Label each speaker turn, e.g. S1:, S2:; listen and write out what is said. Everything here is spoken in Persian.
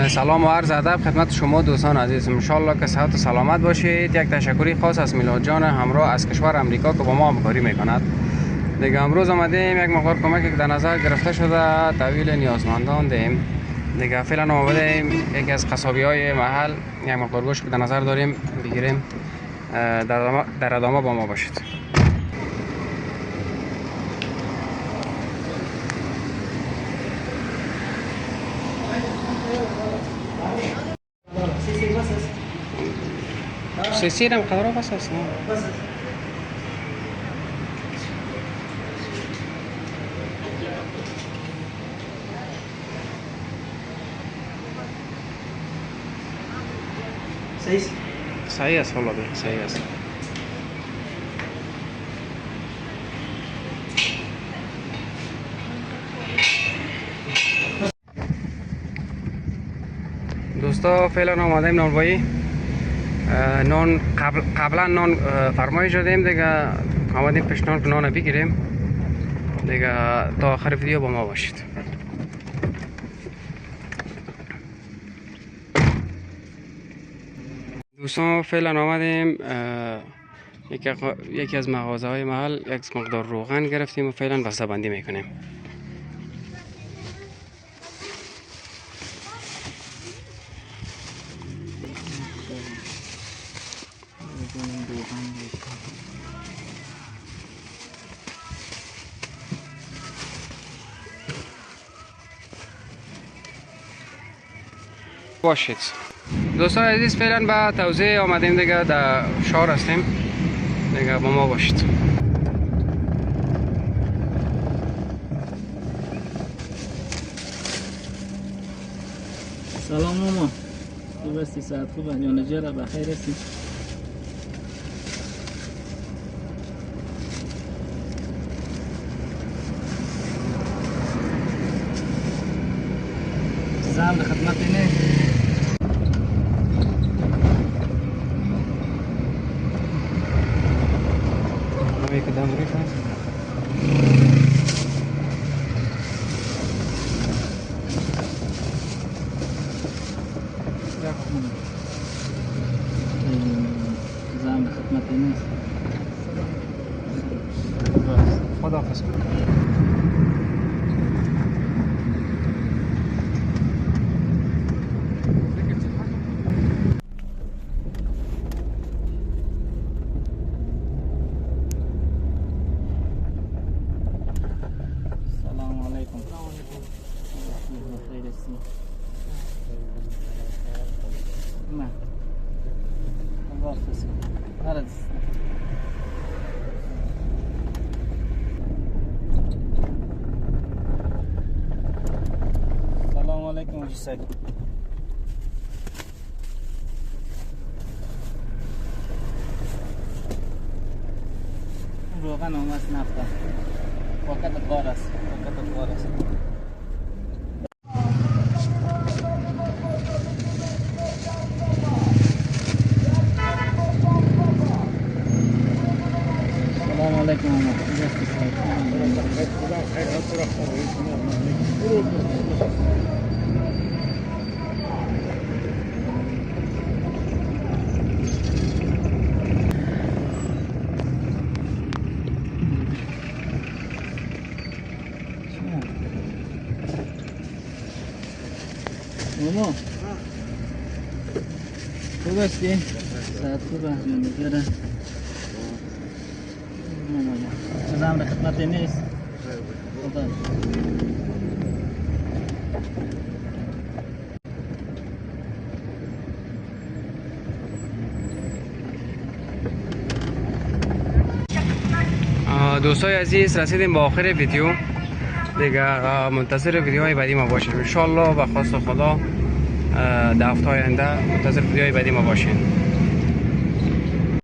S1: سلام و عرض ادب خدمت شما دوستان عزیز، ان شاء الله که صحت و سلامت باشید. یک تشکری خاص از میلاد جان همراه از کشور امریکا که با ما همکاری میکند. دیگه امروز آمدیم یک مقدار کمکی که در نظر گرفته شده تحویل نیازمندان دهیم. دیگه فعلا آمدیم یکی از قصابی های محل یک مقدار گوشت که در نظر داریم بگیریم. در ادامه با ما باشید. سیسی هم قدرها بس هست نه؟ صحیح است والله صحیح است. دوستا فعلا آمدیم نانوایی نان قبلا نان فرمایش دادیم دیگه آمدیم پیشنهاد که نان بگیریم دیگه. تا آخر ویدیو با ما باشید. دوستان فعلا آمدیم یکی از مغازه های محل یک مقدار روغن گرفتیم و فعلا بسته بندی میکنیم. باشید دوستان عزیز، فعلا به توزیع آمدیم دیگه، در شهر هستیم دیگه، با ما باشید.
S2: سلام ماما، خوب هستی؟ صحت خوبه؟ جان جیره بخیر هستی؟ زم به خدمت اینه.
S1: یک کدام ریخ هست؟
S2: زم به خدمت اینه.
S1: خدا حافظ کن.
S2: سلام علیکم حاجی سعید. روغن هم است، نفت وقت کار است. سلام علیکم ماما. ماما خوب هستی؟ صحت خوبه؟ جان بگیره ماما جان. چیزم به خدمت نیست؟ خدا
S1: دوستای عزیز، رسیدیم به آخر ویدیو دیگه. منتظر ویدیوهای بعدی ما باشید ان شاء الله. و خواست خدا در هفته آینده منتظر ویدیوهای بعدی ما باشین.